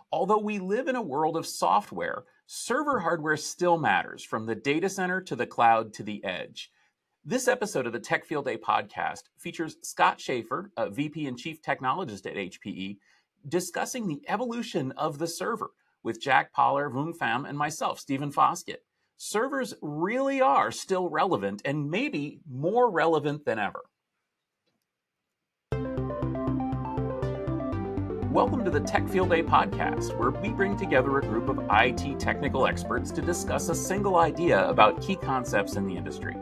Although we live in a world of software, server hardware still matters, from the data center to the cloud to the edge. This episode of the Tech Field Day podcast features Scott Shaffer, a VP and Chief Technologist at HPE, discussing the evolution of the server with Jack Poller, Vuong Pham, and myself, Stephen Foskett. Servers really are still relevant, and maybe more relevant than ever. Welcome to the Tech Field Day podcast, where we bring together a group of IT technical experts to discuss a single idea about key concepts in the industry.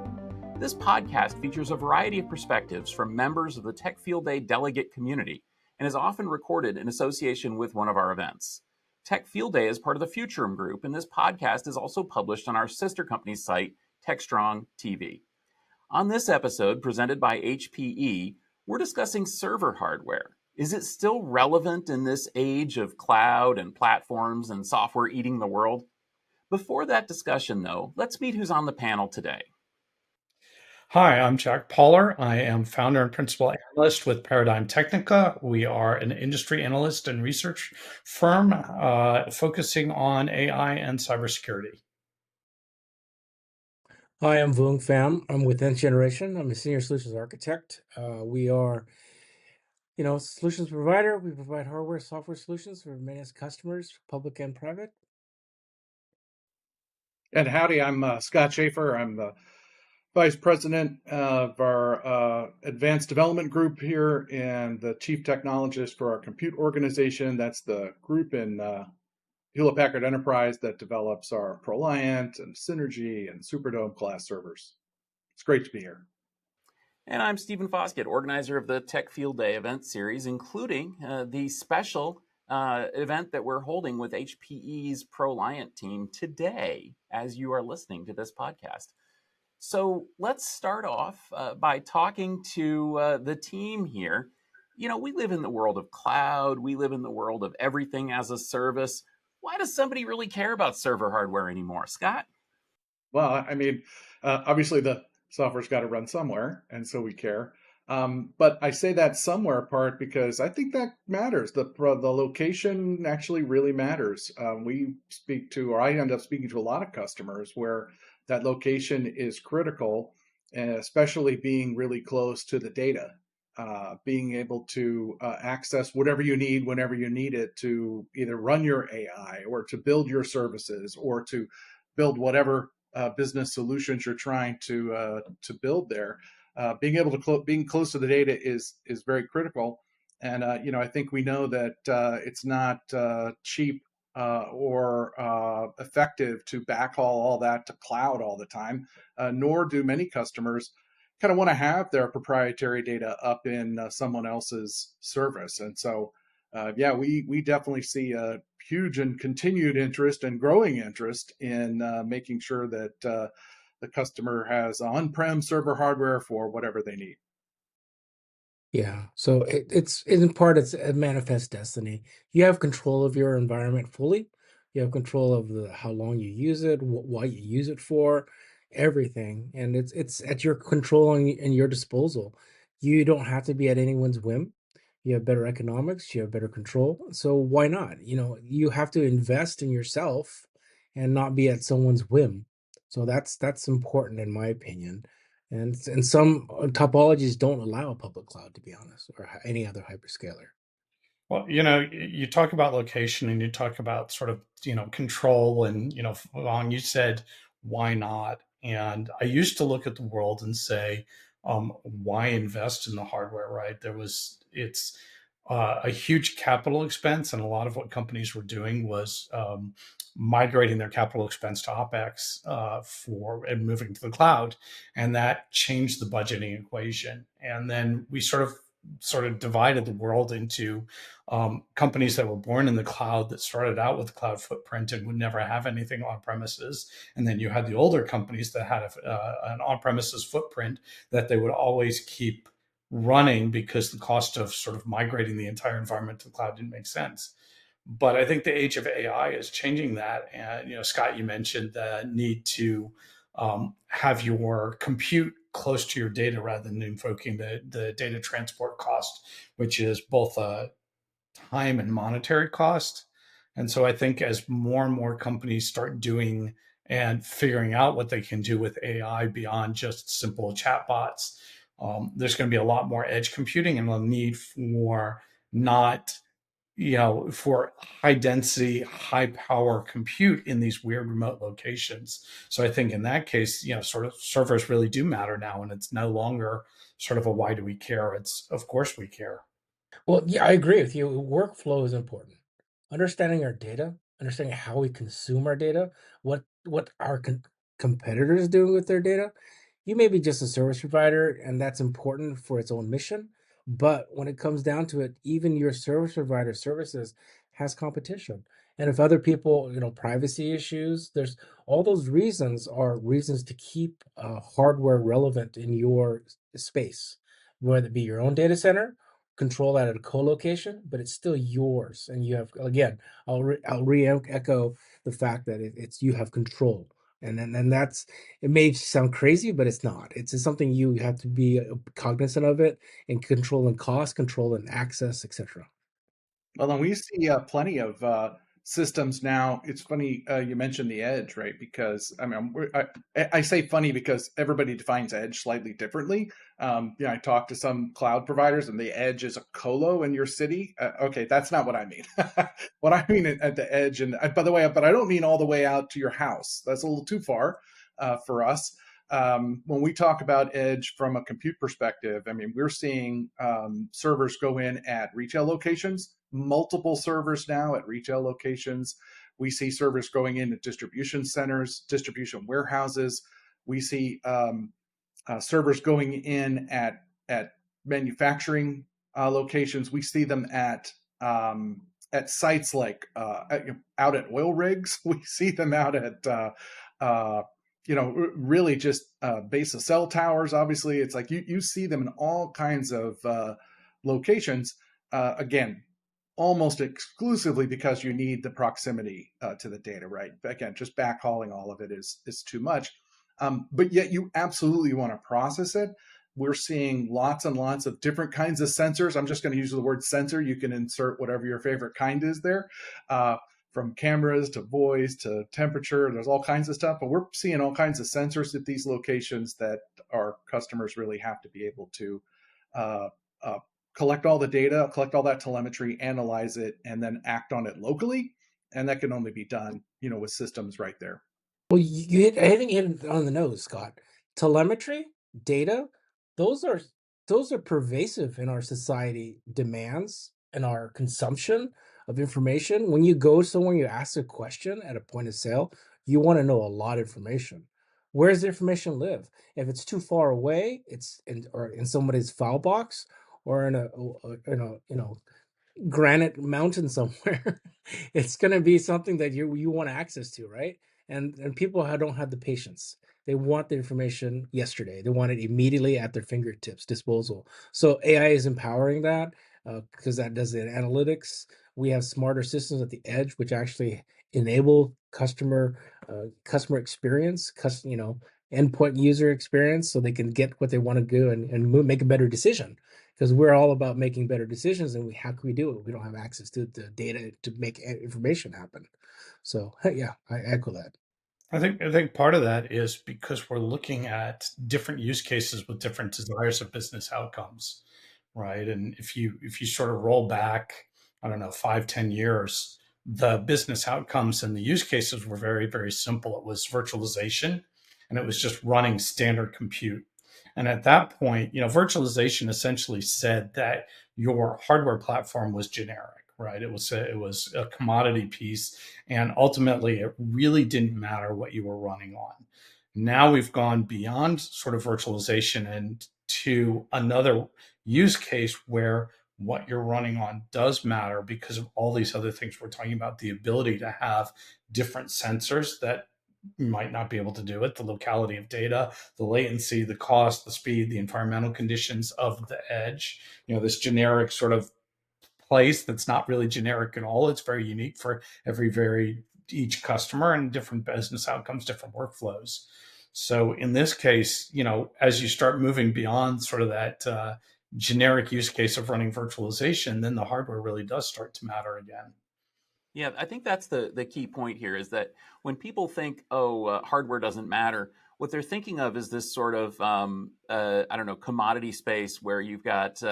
This podcast features a variety of perspectives from members of the Tech Field Day delegate community and is often recorded in association with one of our events. Tech Field Day is part of the Futurum Group, and this podcast is also published on our sister company's site, TechStrong TV. On this episode, presented by HPE, we're discussing server hardware. Is it still relevant in this age of cloud and platforms and software eating the world? Before that discussion, though, let's meet who's on the panel today. Hi, I'm Jack Poller. I am founder and principal analyst with Paradigm Technica. We are an industry analyst and research firm focusing on AI and cybersecurity. Hi, I'm Vuong Pham. I'm with Nth Generation. I'm a senior solutions architect. We are, solutions provider. We provide hardware, software solutions for many customers, public and private. And howdy, I'm Scott Shaffer. I'm the Vice President of our Advanced Development Group here and the Chief Technologist for our compute organization. That's the group in Hewlett-Packard Enterprise that develops our ProLiant and Synergy and Superdome class servers. It's great to be here. And I'm Stephen Foskett, organizer of the Tech Field Day event series, including the special event that we're holding with HPE's ProLiant team today as you are listening to this podcast. So let's start off by talking to the team here. You know, we live in the world of cloud. We live in the world of everything as a service. Why does somebody really care about server hardware anymore? Scott? Well, I mean, obviously the software's got to run somewhere, and so we care. But I say that somewhere part because I think that matters. The location actually really matters. We speak to, or I end up speaking to a lot of customers where that location is critical, and especially being really close to the data, being able to access whatever you need whenever you need it to either run your AI or to build your services or to build whatever business solutions you're trying to build there. Being able to being close to the data is very critical, and I think we know that it's not cheap or effective to backhaul all that to cloud all the time, nor do many customers kind of want to have their proprietary data up in someone else's service. And so, we definitely see a huge and continued interest and growing interest in making sure that the customer has on-prem server hardware for whatever they need. Yeah, so it's in part it's a manifest destiny. You have control of your environment fully. You have control of how long you use it, what you use it for, everything, and it's at your control and your disposal. You don't have to be at anyone's whim. You have better economics. You have better control. So why not? You have to invest in yourself and not be at someone's whim. So that's important in my opinion. And some topologies don't allow a public cloud, to be honest, or any other hyperscaler. Well, you talk about location and you talk about sort of, control and, Vuong, you said, why not? And I used to look at the world and say, why invest in the hardware, right? It's a huge capital expense. And a lot of what companies were doing was migrating their capital expense to OpEx and moving to the cloud. And that changed the budgeting equation. And then we sort of divided the world into companies that were born in the cloud that started out with a cloud footprint and would never have anything on premises. And then you had the older companies that had an on-premises footprint that they would always keep running because the cost of sort of migrating the entire environment to the cloud didn't make sense. But I think the age of AI is changing that. And, Scott, you mentioned the need to have your compute close to your data rather than invoking the data transport cost, which is both a time and monetary cost. And so I think as more and more companies start doing and figuring out what they can do with AI beyond just simple chatbots, there's going to be a lot more edge computing and a need for not, for high density, high power compute in these weird remote locations. So I think in that case, sort of servers really do matter now. And it's no longer sort of a why do we care? It's of course we care. Well, yeah, I agree with you. Workflow is important. Understanding our data, understanding how we consume our data, what our competitors doing with their data. You may be just a service provider, and that's important for its own mission. But when it comes down to it, even your service provider services has competition. And if other people, privacy issues, there's all those reasons are reasons to keep hardware relevant in your space, whether it be your own data center, control that at a co-location, but it's still yours. And you have, again, I'll re-echo the fact that it's you have control. And that's, it may sound crazy, but it's not. It's just something you have to be cognizant of it, and controlling cost, controlling access, etc. Well, and we see plenty of systems now. It's funny you mentioned the edge, right? Because I mean, I say funny because everybody defines edge slightly differently. I talk to some cloud providers, and the edge is a colo in your city. Okay, that's not what I mean. What I mean at the edge, and by the way, but I don't mean all the way out to your house. That's a little too far for us. When we talk about edge from a compute perspective, I mean, we're seeing servers go in at retail locations, multiple servers now at retail locations. We see servers going into distribution centers, distribution warehouses. We see servers going in at manufacturing locations. We see them at sites like out at oil rigs. We see them out at really just base of cell towers. Obviously, it's like you see them in all kinds of locations. Again, almost exclusively because you need the proximity to the data, right? Again, just backhauling all of it is too much. But yet you absolutely want to process it. We're seeing lots and lots of different kinds of sensors. I'm just going to use the word sensor. You can insert whatever your favorite kind is there, from cameras to voice to temperature. There's all kinds of stuff, but we're seeing all kinds of sensors at these locations that our customers really have to be able to uh, uh, collect all the data, collect all that telemetry, analyze it, and then act on it locally. And that can only be done, with systems right there. Well, I think you hit it on the nose, Scott. Telemetry, data, those are those are pervasive in our society demands and our consumption of information. When you go somewhere, you ask a question at a point of sale, you want to know a lot of information. Where does the information live? If it's too far away, it's in somebody's file box, or in a granite mountain somewhere. It's going to be something that you want access to, right? And people don't have the patience. They want the information yesterday. They want it immediately at their fingertips, disposal. So AI is empowering that, because that does the analytics. We have smarter systems at the edge, which actually enable customer experience, endpoint user experience, so they can get what they want to do, and make a better decision, because we're all about making better decisions. And how can we do it? We don't have access to the data to make information happen. So yeah, I echo that. I think part of that is because we're looking at different use cases with different desires of business outcomes, right? And if you sort of roll back, I don't know, 5, 10 years, the business outcomes and the use cases were very, very simple. It was virtualization, and it was just running standard compute. And at that point, virtualization essentially said that your hardware platform was generic, right? It was a commodity piece, and ultimately, it really didn't matter what you were running on. Now we've gone beyond sort of virtualization and to another use case where what you're running on does matter because of all these other things we're talking about, the ability to have different sensors that might not be able to do it, the locality of data, the latency, the cost, the speed, the environmental conditions of the edge, this generic sort of place that's not really generic at all. It's very unique for each customer, and different business outcomes, different workflows. So in this case, as you start moving beyond sort of that generic use case of running virtualization, then the hardware really does start to matter again. Yeah, I think that's the key point here is that when people think, hardware doesn't matter, what they're thinking of is this sort of, I don't know, commodity space where you've got,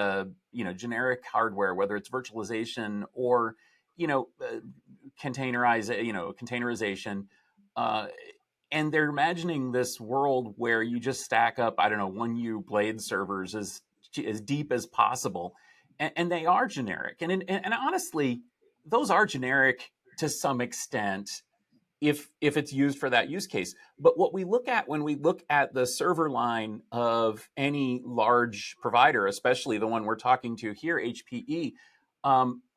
generic hardware, whether it's virtualization or, you know, uh, containerization. Uh, and they're imagining this world where you just stack up, I don't know, 1U blade servers as deep as possible. And they are generic. And honestly, those are generic to some extent if it's used for that use case. But what we look at when we look at the server line of any large provider, especially the one we're talking to here, HPE,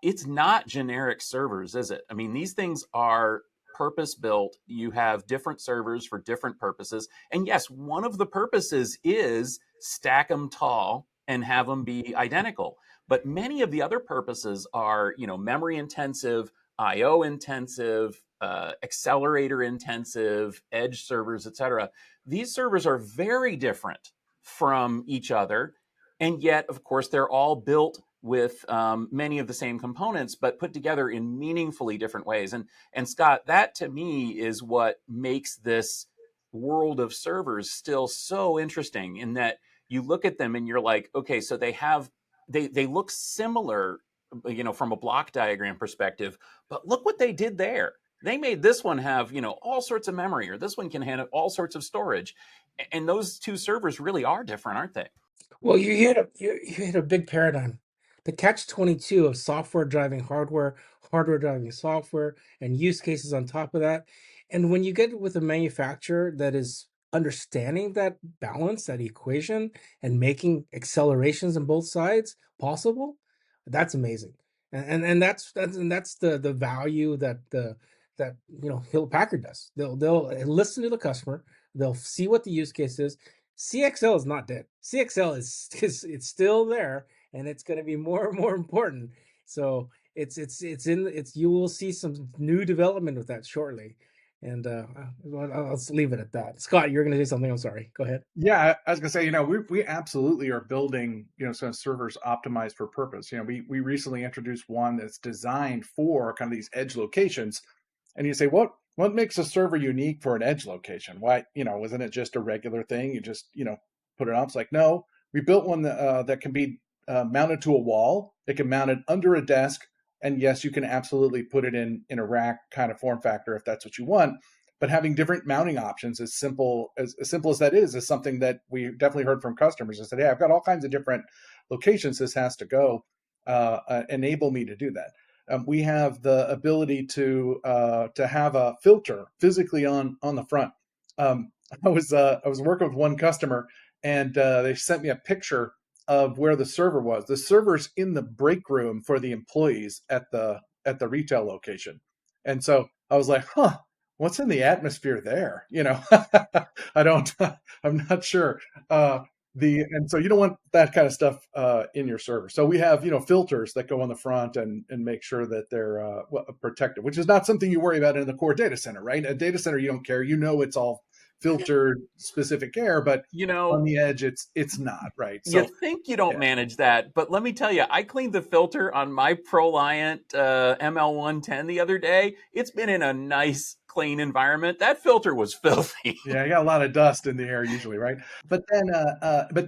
it's not generic servers, is it? I mean, these things are purpose built. You have different servers for different purposes. And yes, one of the purposes is stack them tall and have them be identical. But many of the other purposes are, memory intensive, IO intensive, accelerator intensive, edge servers, etc. These servers are very different from each other. And yet, of course, they're all built with many of the same components, but put together in meaningfully different ways. And Scott, that to me is what makes this world of servers still so interesting in that you look at them and you're like, okay, so they look similar, from a block diagram perspective, but look what they did there. They made this one have, all sorts of memory, or this one can handle all sorts of storage. And those two servers really are different, aren't they? Well, you hit a big paradigm. The catch-22 of software driving hardware, hardware driving software, and use cases on top of that. And when you get with a manufacturer that is understanding that balance, that equation, and making accelerations on both sides possible, that's amazing. And that's the value that Hewlett Packard does. They'll listen to the customer, they'll see what the use case is. CXL is not dead. CXL is it's still there, and it's going to be more and more important. So it's you will see some new development with that shortly, and let's leave it at that. Scott, you're going to say something. I'm sorry. Go ahead. Yeah, I was gonna say, we absolutely are building, some servers optimized for purpose. We recently introduced one that's designed for kind of these edge locations, and you say, what makes a server unique for an edge location? Why, isn't it just a regular thing? You just, put it on. It's like, no, we built one that can be mounted to a wall. It can mount it under a desk, and yes, you can absolutely put it in a rack kind of form factor if that's what you want. But having different mounting options, as simple as that is something that we definitely heard from customers. They said, hey, I've got all kinds of different locations this has to go. Enable me to do that. We have the ability to have a filter physically on the front. I was working with one customer, and they sent me a picture of where the server was. The server's in the break room for the employees at the retail location, and so I was like, huh, what's in the atmosphere there? I don't, I'm not sure. And so you don't want that kind of stuff in your server. So we have, filters that go on the front and make sure that they're protected, which is not something you worry about in the core data center, right? A data center, you don't care. It's all filtered specific air, but You on know, the edge, it's not, right? you So think you don't yeah. manage that, but let me tell you, I cleaned the filter on my ProLiant ML110 the other day. It's been in a nice, clean environment. That filter was filthy. Yeah, you got a lot of dust in the air usually, right? But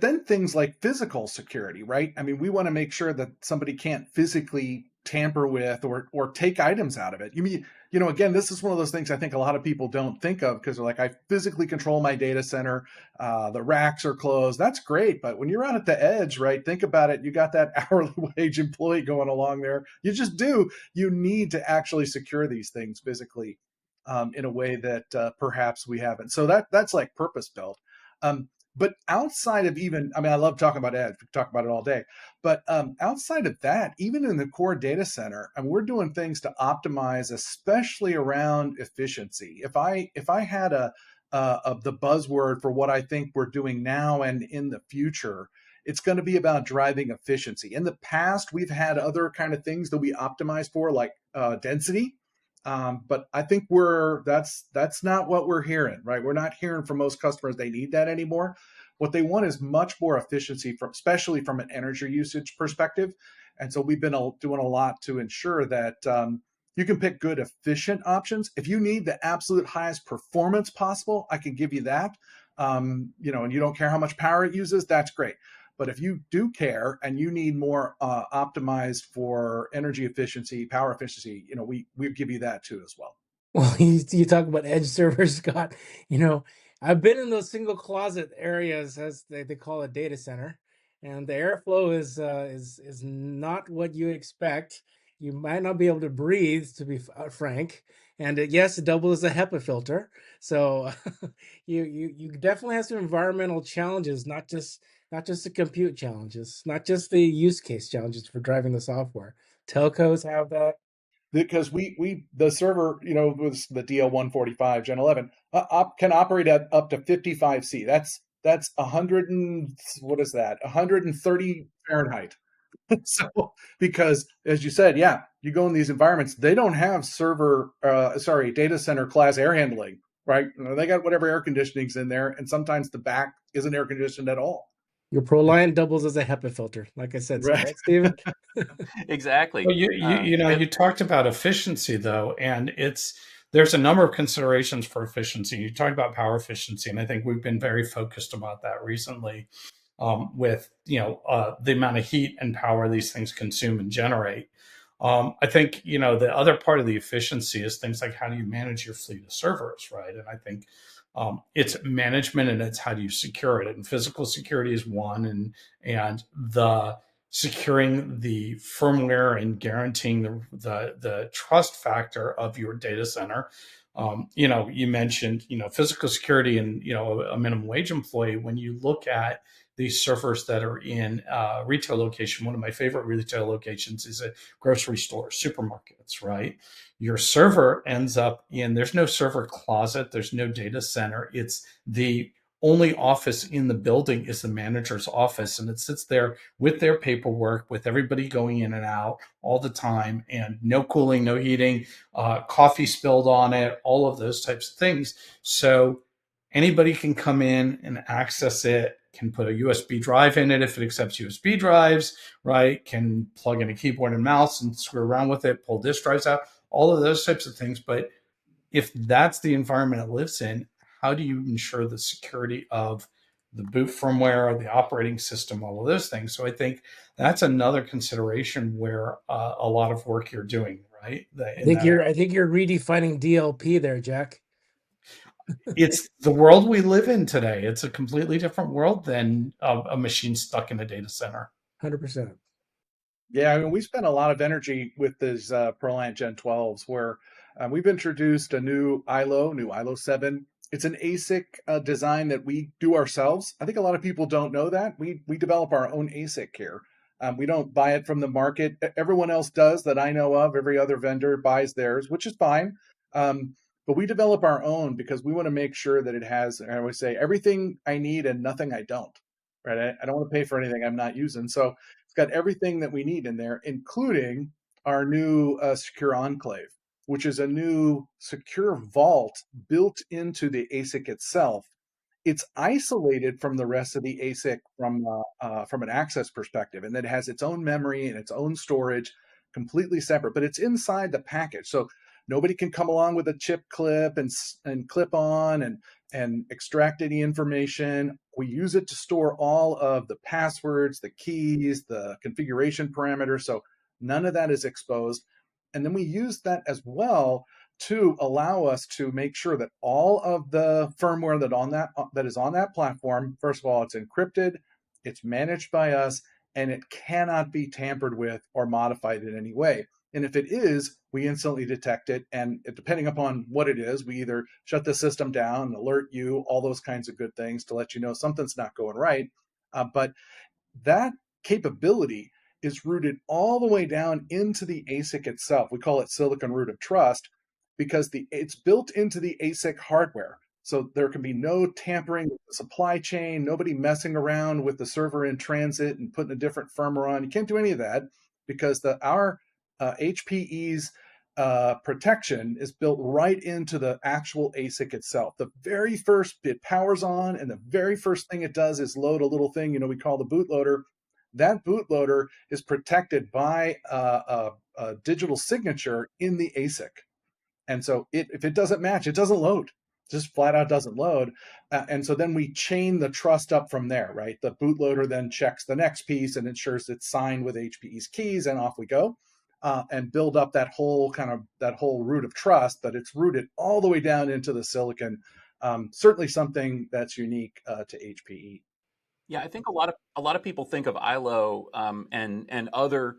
then things like physical security, right? I mean, we want to make sure that somebody can't physically tamper with or take items out of it. Again, this is one of those things I think a lot of people don't think of because they're like, I physically control my data center. The racks are closed. That's great, but when you're out at the edge, right? Think about it. You got that hourly wage employee going along there. You just do. You need to actually secure these things physically in a way that perhaps we haven't. So that's like purpose built. But outside of even, I mean, I love talking about edge. We can talk about it all day. But outside of that, even in the core data center, and we're doing things to optimize, especially around efficiency. If I had the buzzword for what I think we're doing now and in the future, it's going to be about driving efficiency. In the past, we've had other kind of things that we optimize for, like density. But I think that's not what we're hearing, right? We're not hearing from most customers they need that anymore. What they want is much more efficiency, especially from an energy usage perspective. And so we've been doing a lot to ensure that You can pick good, efficient options. If you need the absolute highest performance possible, I can give you that. And you don't care how much power it uses, that's great. But if you do care and you need more optimized for energy efficiency, power efficiency, we give you that too as well. Well, you talk about edge servers, Scott. I've been in those single closet areas, as they call a data center, and the airflow is not what you expect. You might not be able to breathe, to be frank. And yes, it doubles as a HEPA filter. So you definitely have some environmental challenges, not just the compute challenges, not just the use case challenges for driving the software. Telcos have that. Because the server, with the DL145 Gen 11, can operate at up to 55C. That's 100 and what is that? 130 Fahrenheit. So, because as you said, yeah, you go in these environments, they don't have data center class air handling, right? They got whatever air conditioning's in there, and sometimes the back isn't air conditioned at all. Your ProLiant doubles as a HEPA filter, like I said, Right. right, Stephen? Exactly. Well, you talked about efficiency though, and there's a number of considerations for efficiency. You talked about power efficiency, and I think we've been very focused about that recently, with the amount of heat and power these things consume and generate. I think the other part of the efficiency is things like how do you manage your fleet of servers, right? And I think it's management and it's how do you secure it. And physical security is one, and the securing the firmware and guaranteeing the trust factor of your data center. You mentioned physical security and a minimum wage employee. When you look at these servers that are in retail location, one of my favorite retail locations is a grocery store, supermarkets, right? Your server ends up there's no server closet, there's no data center. It's the only office in the building is the manager's office, and it sits there with their paperwork, with everybody going in and out all the time, and no cooling, no heating, coffee spilled on it, all of those types of things. So anybody can come in and access it, can put a USB drive in it if it accepts USB drives, right? Can plug in a keyboard and mouse and screw around with it, pull disk drives out, all of those types of things. But if that's the environment it lives in, how do you ensure the security of the boot firmware, the operating system, all of those things? So I think that's another consideration where a lot of work you're doing, right? I think you're redefining DLP there, Jack. It's the world we live in today. It's a completely different world than a machine stuck in a data center. 100%. Yeah, I mean, we spent a lot of energy with these ProLiant Gen 12s where we've introduced a new ILO 7. It's an ASIC design that we do ourselves. I think a lot of people don't know that. We develop our own ASIC here. We don't buy it from the market. Everyone else does that I know of. Every other vendor buys theirs, which is fine. But we develop our own because we want to make sure that it has, I always say, everything I need and nothing I don't. Right? I don't want to pay for anything I'm not using. So it's got everything that we need in there, including our new secure enclave, which is a new secure vault built into the ASIC itself. It's isolated from the rest of the ASIC from an access perspective, and then it has its own memory and its own storage, completely separate. But it's inside the package, so nobody can come along with a chip clip and clip on and extract any information. We use it to store all of the passwords, the keys, the configuration parameters, so none of that is exposed. And then we use that as well to allow us to make sure that all of the firmware that is on that platform, first of all, it's encrypted, it's managed by us, and it cannot be tampered with or modified in any way. And if it is, we instantly detect it. And depending upon what it is, we either shut the system down, alert you, all those kinds of good things to let you know something's not going right. But that capability is rooted all the way down into the ASIC itself. We call it silicon root of trust because it's built into the ASIC hardware. So there can be no tampering with the supply chain, nobody messing around with the server in transit and putting a different firmware on. You can't do any of that because our HPE's protection is built right into the actual ASIC itself. The very first it powers on, and the very first thing it does is load a little thing, we call the bootloader. That bootloader is protected by a digital signature in the ASIC. And so if it doesn't match, it doesn't load. Just flat out doesn't load. And so then we chain the trust up from there, right? The bootloader then checks the next piece and ensures it's signed with HPE's keys, and off we go. And build up that whole root of trust, that it's rooted all the way down into the silicon. Certainly something that's unique to HPE. Yeah, I think a lot of people think of ILO and other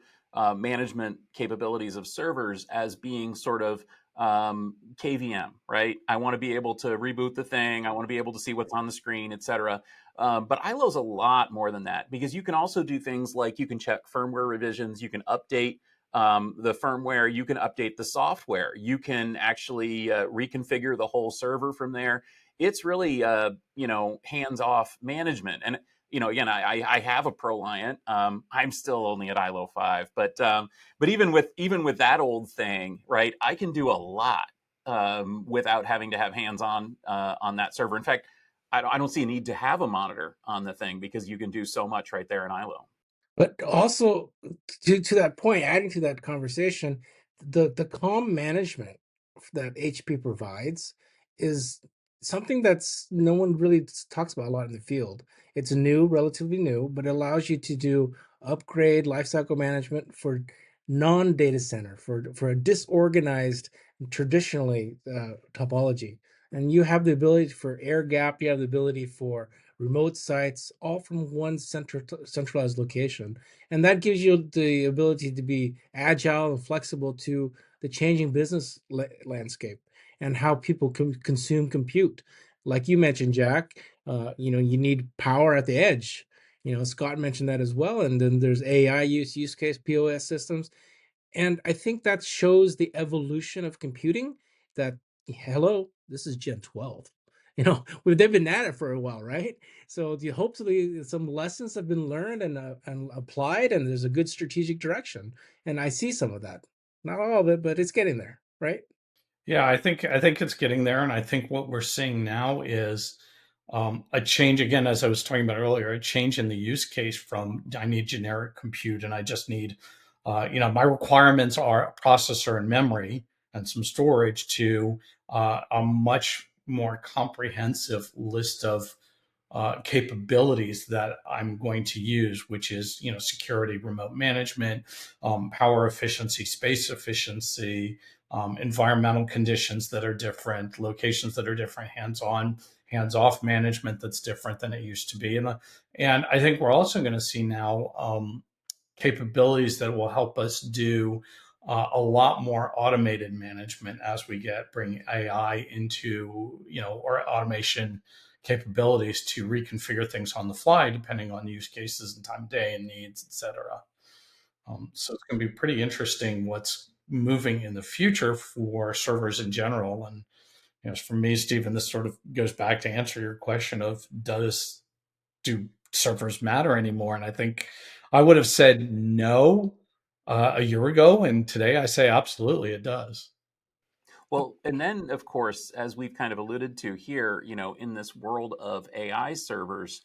management capabilities of servers as being sort of KVM, right? I want to be able to reboot the thing. I want to be able to see what's on the screen, et cetera. But ILO is a lot more than that, because you can also do things like you can check firmware revisions, you can update the firmware, you can update the software, you can actually reconfigure the whole server from there. It's really hands-off management. And again, I have a ProLiant. I'm still only at ILO 5, but even with that old thing, right, I can do a lot without having to have hands-on on that server. In fact, I don't see a need to have a monitor on the thing, because you can do so much right there in ILO. But also, to that point, adding to that conversation, the calm management that HP provides is something that's no one really talks about a lot in the field. It's new, relatively new, but it allows you to do upgrade lifecycle management for non-data center, for a disorganized, traditionally topology. And you have the ability for air gap, you have the ability for remote sites, all from one centralized location. And that gives you the ability to be agile and flexible to the changing business landscape and how people consume compute. Like you mentioned, Jack, you need power at the edge. Scott mentioned that as well. And then there's AI use case, POS systems. And I think that shows the evolution of computing, that, hello, this is Gen 12. They've been at it for a while, right? So hopefully some lessons have been learned and applied, and there's a good strategic direction. And I see some of that. Not all of it, but it's getting there, right? Yeah, I think it's getting there, and I think what we're seeing now is a change again, as I was talking about earlier, a change in the use case from I need generic compute and I just need, my requirements are a processor and memory and some storage, to a much more comprehensive list of capabilities that I'm going to use, which is security, remote management, power efficiency, space efficiency, environmental conditions that are different, locations that are different, hands-on, hands-off management that's different than it used to be, and I think we're also going to see now capabilities that will help us do a lot more automated management as we bring AI into, or automation capabilities to reconfigure things on the fly, depending on use cases and time of day and needs, et cetera. So it's going to be pretty interesting what's moving in the future for servers in general. And for me, Stephen, this sort of goes back to answer your question of do servers matter anymore? And I think I would have said no a year ago, and today I say absolutely it does. Well, and then of course, as we've kind of alluded to here, in this world of AI servers,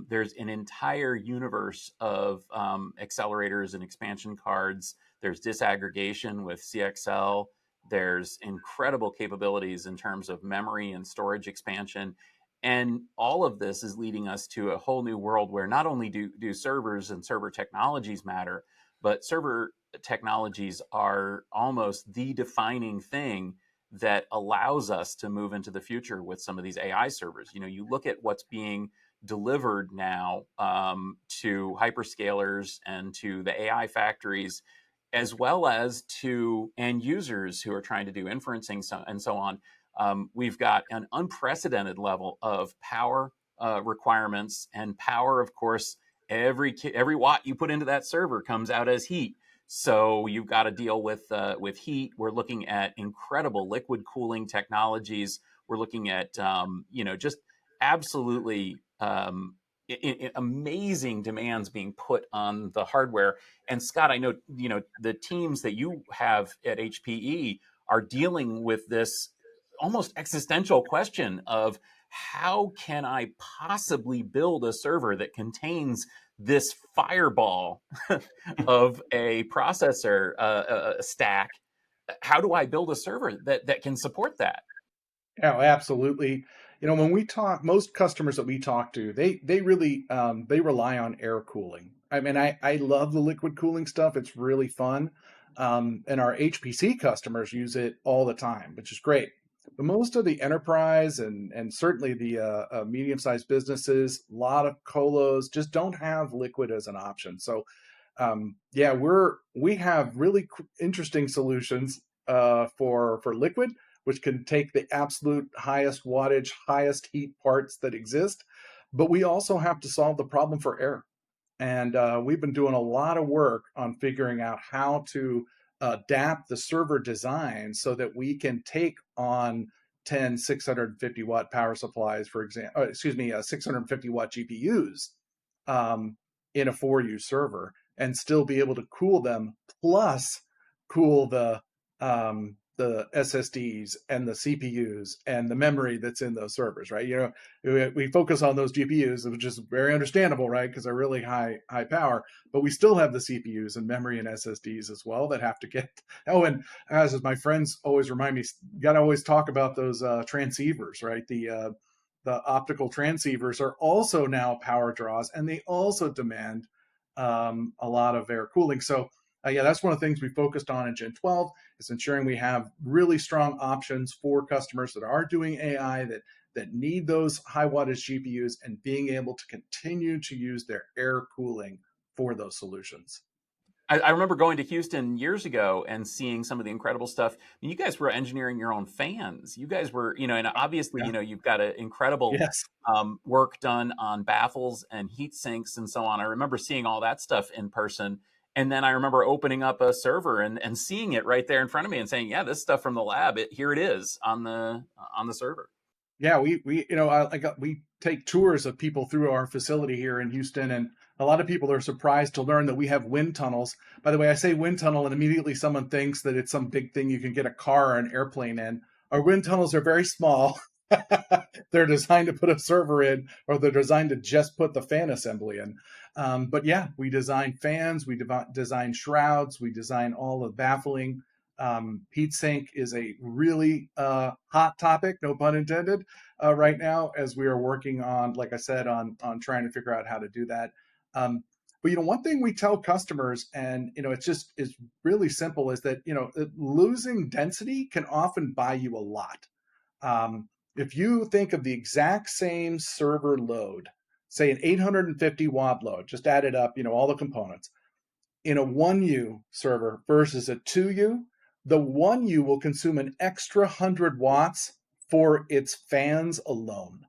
there's an entire universe of accelerators and expansion cards. There's disaggregation with CXL. There's incredible capabilities in terms of memory and storage expansion. And all of this is leading us to a whole new world where not only do servers and server technologies matter, but server technologies are almost the defining thing that allows us to move into the future with some of these AI servers. You look at what's being delivered now to hyperscalers and to the AI factories, as well as to end users who are trying to do inferencing and so on. We've got an unprecedented level of power requirements, and power, of course, every watt you put into that server comes out as heat. So you've got to deal with heat. We're looking at incredible liquid cooling technologies. We're looking at just absolutely amazing demands being put on the hardware. And Scott, I know the teams that you have at HPE are dealing with this almost existential question of how can I possibly build a server that contains this fireball of a processor stack. How do I build a server that can support that? Yeah, absolutely. When we talk, most customers that we talk to, they really they rely on air cooling. I mean, I love the liquid cooling stuff. It's really fun. And our HPC customers use it all the time, which is great. But most of the enterprise and certainly the medium-sized businesses, a lot of colos just don't have liquid as an option. So yeah, we have really interesting solutions for liquid, which can take the absolute highest wattage, highest heat parts that exist. But we also have to solve the problem for air. And we've been doing a lot of work on figuring out how to adapt the server design so that we can take on 10 650-watt power supplies, for example, 650-watt GPUs in a 4U server and still be able to cool them, plus cool the SSDs and the CPUs and the memory that's in those servers, right? We focus on those GPUs, which is very understandable, right? Because they're really high power, but we still have the CPUs and memory and SSDs as well that have to get. Oh, and as my friends always remind me, you got to always talk about those transceivers, right? The optical transceivers are also now power draws, and they also demand a lot of air cooling. So yeah, that's one of the things we focused on in Gen 12 is ensuring we have really strong options for customers that are doing AI that need those high wattage GPUs and being able to continue to use their air cooling for those solutions. I remember going to Houston years ago and seeing some of the incredible stuff. You guys were engineering your own fans. You guys were, and obviously, Yeah. You've got an incredible Yes. work done on baffles and heat sinks and so on. I remember seeing all that stuff in person. And then I remember opening up a server and seeing it right there in front of me and saying, yeah, this stuff from the lab, here it is on the server. Yeah, we take tours of people through our facility here in Houston, and a lot of people are surprised to learn that we have wind tunnels. By the way, I say wind tunnel, and immediately someone thinks that it's some big thing you can get a car or an airplane in. Our wind tunnels are very small. They're designed to put a server in, or they're designed to just put the fan assembly in. But yeah, we design fans, we design shrouds, we design all the baffling. Heatsink is a really hot topic, no pun intended, right now as we are working on, like I said, on trying to figure out how to do that. But one thing we tell customers, and it's really simple, is that losing density can often buy you a lot. If you think of the exact same server load, say an 850-watt load, just add it up, all the components in a 1U server versus a 2U, the 1U will consume an extra 100 watts for its fans alone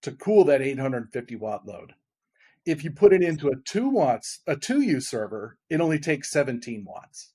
to cool that 850-watt load. If you put it into a 2U server, it only takes 17 watts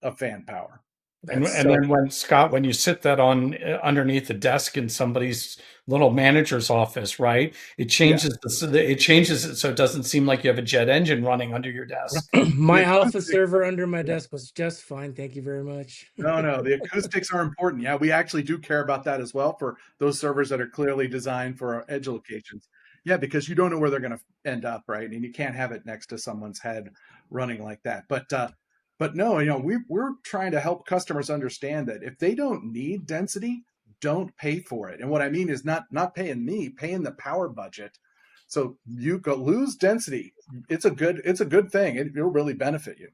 of fan power. And then when you sit that on underneath the desk in somebody's little manager's office, right? It changes it so it doesn't seem like you have a jet engine running under your desk. My alpha server under my desk was just fine. Thank you very much. No, the acoustics are important. Yeah, we actually do care about that as well for those servers that are clearly designed for our edge locations. Yeah, because you don't know where they're going to end up, right? And you can't have it next to someone's head running like that. But no, we're trying to help customers understand that if they don't need density, don't pay for it. And what I mean is not paying me, paying the power budget. So you go lose density. It's a good thing. It'll really benefit you.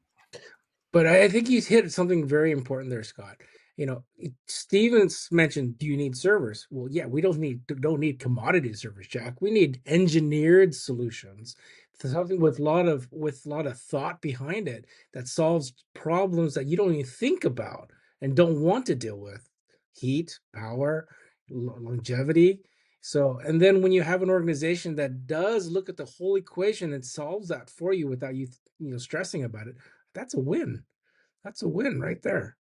But I think he's hit something very important there, Scott. Stevens mentioned, do you need servers? Well, yeah, we don't need commodity servers, Jack. We need engineered solutions, something with a lot of thought behind it that solves problems that you don't even think about and don't want to deal with: heat, power, longevity. So, and then when you have an organization that does look at the whole equation and solves that for you without you stressing about it, that's a win. That's a win right there.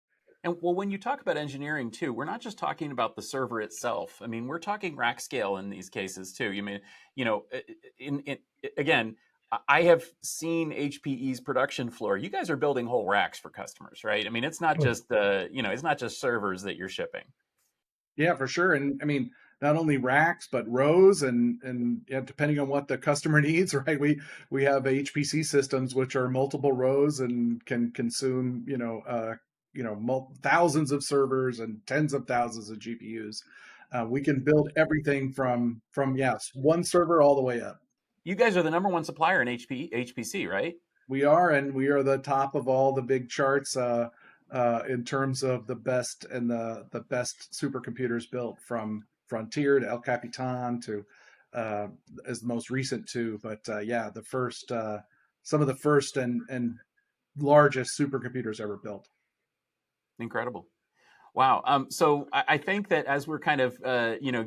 And well, when you talk about engineering too, we're not just talking about the server itself. I mean, we're talking rack scale in these cases too. Again, I have seen HPE's production floor. You guys are building whole racks for customers, right? I mean, it's not just it's not just servers that you're shipping. Yeah, for sure. And I mean, not only racks but rows, and depending on what the customer needs, right? We have HPC systems which are multiple rows and can consume thousands of servers and tens of thousands of GPUs. We can build everything from yes, one server all the way up. You guys are the number one supplier in HPC, right? We are, and we are the top of all the big charts in terms of the best and the best supercomputers built, from Frontier to El Capitan to as the most recent two. But yeah, the first, some of the first and largest supercomputers ever built. Incredible. Wow. So I think that as we're kind of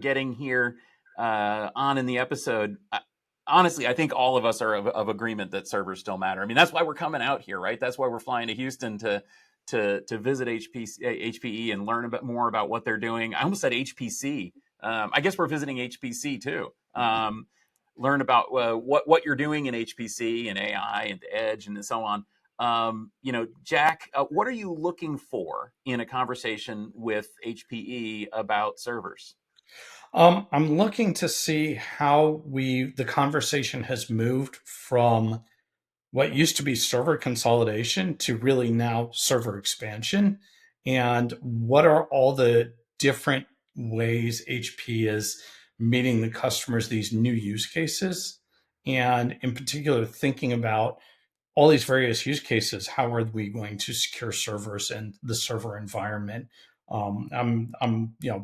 getting here on in the episode, honestly, I think all of us are of agreement that servers still matter. I mean, that's why we're coming out here, right? That's why we're flying to Houston to visit HPE and learn a bit more about what they're doing. I almost said HPC. I guess we're visiting HPC too. Learn about what you're doing in HPC and AI and Edge and so on. Jack, what are you looking for in a conversation with HPE about servers? I'm looking to see how the conversation has moved from what used to be server consolidation to really now server expansion, and what are all the different ways HP is meeting the customers these new use cases, and in particular thinking about all these various use cases. How are we going to secure servers and the server environment? I'm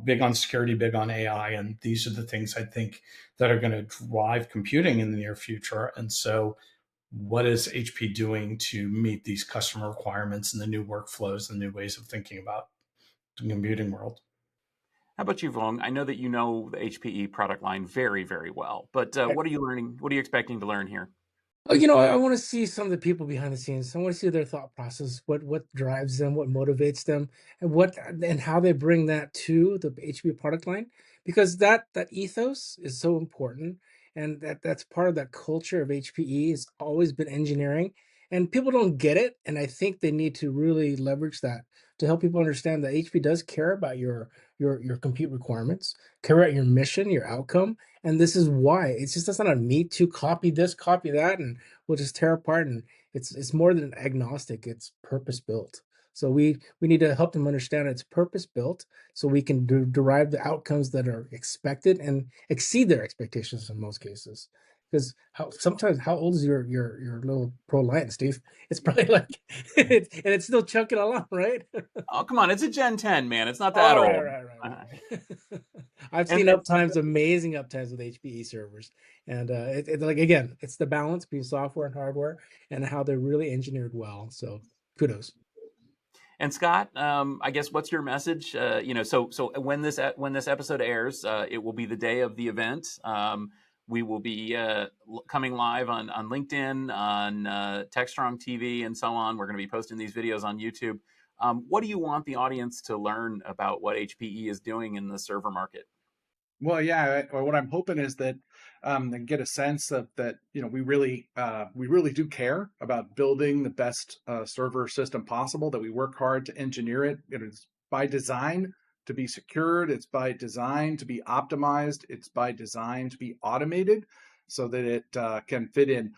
big on security, big on AI, and these are the things I think that are going to drive computing in the near future. And so, what is HP doing to meet these customer requirements and the new workflows and new ways of thinking about the computing world? How about you, Vuong? I know that you know the HPE product line very, very well, but what are you learning? What are you expecting to learn here? I want to see some of the people behind the scenes. I want to see their thought process, what drives them, what motivates them, and how they bring that to the HP product line, because that ethos is so important, and that's part of that culture of HPE. It's always been engineering, and people don't get it, and I think they need to really leverage that to help people understand that HP does care about your compute requirements, care about your mission, your outcome, and this is why. It's just that's not a me to copy this, copy that, and we'll just tear apart. And it's more than agnostic. It's purpose built. So we need to help them understand it's purpose built, so we can derive the outcomes that are expected and exceed their expectations in most cases. Because how old is your little ProLiant, Steve? It's probably like and it's still chugging along, right? Oh, come on. It's a Gen 10, man. It's not that All right, old. right. I've And seen uptimes, amazing uptimes with HPE servers, and it's like, again, it's the balance between software and hardware and how they're really engineered well. So kudos. Scott, I guess what's your message? So when this episode airs, it will be the day of the event. We will be coming live on LinkedIn, on TechStrong TV, and so on. We're going to be posting these videos on YouTube. What do you want the audience to learn about what HPE is doing in the server market? Well, yeah. What I'm hoping is that they get a sense of that. We really do care about building the best server system possible. That we work hard to engineer it. It is by design to be secured. It's by design to be optimized. It's by design to be automated, so that it can fit in.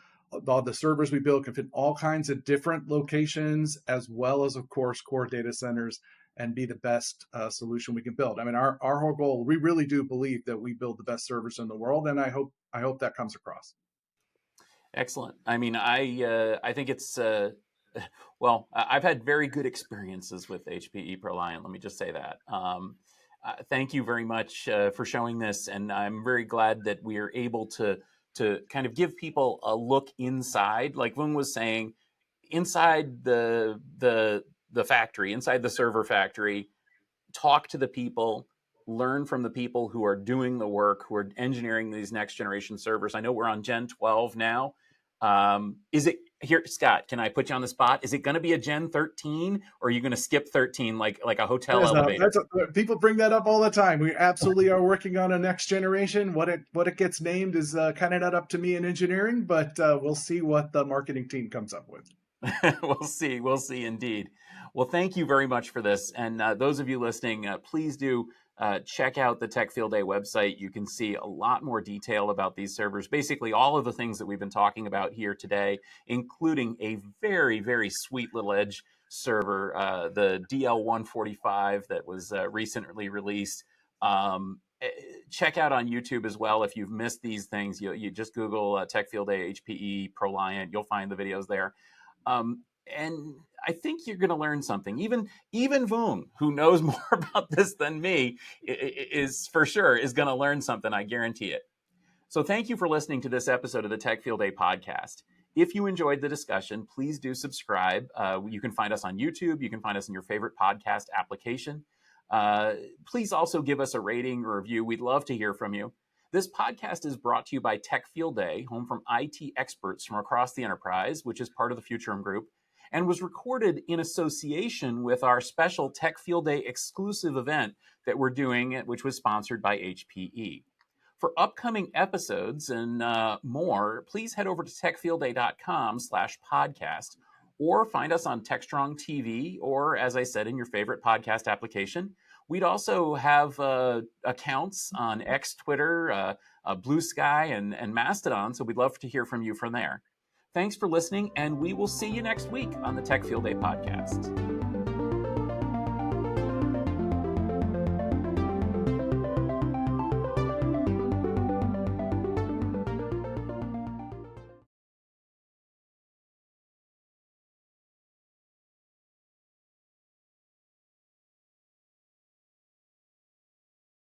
All the servers we build can fit all kinds of different locations, as well as, of course, core data centers, and be the best solution we can build. I mean, our whole goal, we really do believe that we build the best servers in the world, and I hope that comes across. Excellent. I mean, I think it's well, I've had very good experiences with HPE ProLiant. Let me just say that. Thank you very much for showing this, and I'm very glad that we are able to kind of give people a look inside, like Vuong was saying, inside the factory, inside the server factory. Talk to the people, learn from the people who are doing the work, who are engineering these next generation servers. I know we're on Gen 12 now. Is it here, Scott? Can I put you on the spot? Is it going to be a Gen 13, or are you going to skip 13 like a hotel elevator? People bring that up all the time. We absolutely are working on a next generation. What it gets named is kind of not up to me in engineering, but we'll see what the marketing team comes up with. We'll see indeed. Well, thank you very much for this. And those of you listening, please do check out the Tech Field Day website. You can see a lot more detail about these servers, basically all of the things that we've been talking about here today, including a very, very sweet little edge server, the DL145 that was recently released. Check out on YouTube as well if you've missed these things. You just Google Tech Field Day HPE ProLiant. You'll find the videos there. And I think you're going to learn something. Even Vuong, who knows more about this than me, is for sure is going to learn something. I guarantee it. So thank you for listening to this episode of the Tech Field Day podcast. If you enjoyed the discussion, please do subscribe. You can find us on YouTube. You can find us in your favorite podcast application. Please also give us a rating or review. We'd love to hear from you. This podcast is brought to you by Tech Field Day, home from IT experts from across the enterprise, which is part of the Futurum Group, and was recorded in association with our special Tech Field Day exclusive event that we're doing, which was sponsored by HPE. For upcoming episodes and more, please head over to techfieldday.com/podcast or find us on TechStrong TV or, as I said, in your favorite podcast application. We'd also have accounts on X, Twitter, Blue Sky, and Mastodon, so we'd love to hear from you from there. Thanks for listening, and we will see you next week on the Tech Field Day podcast.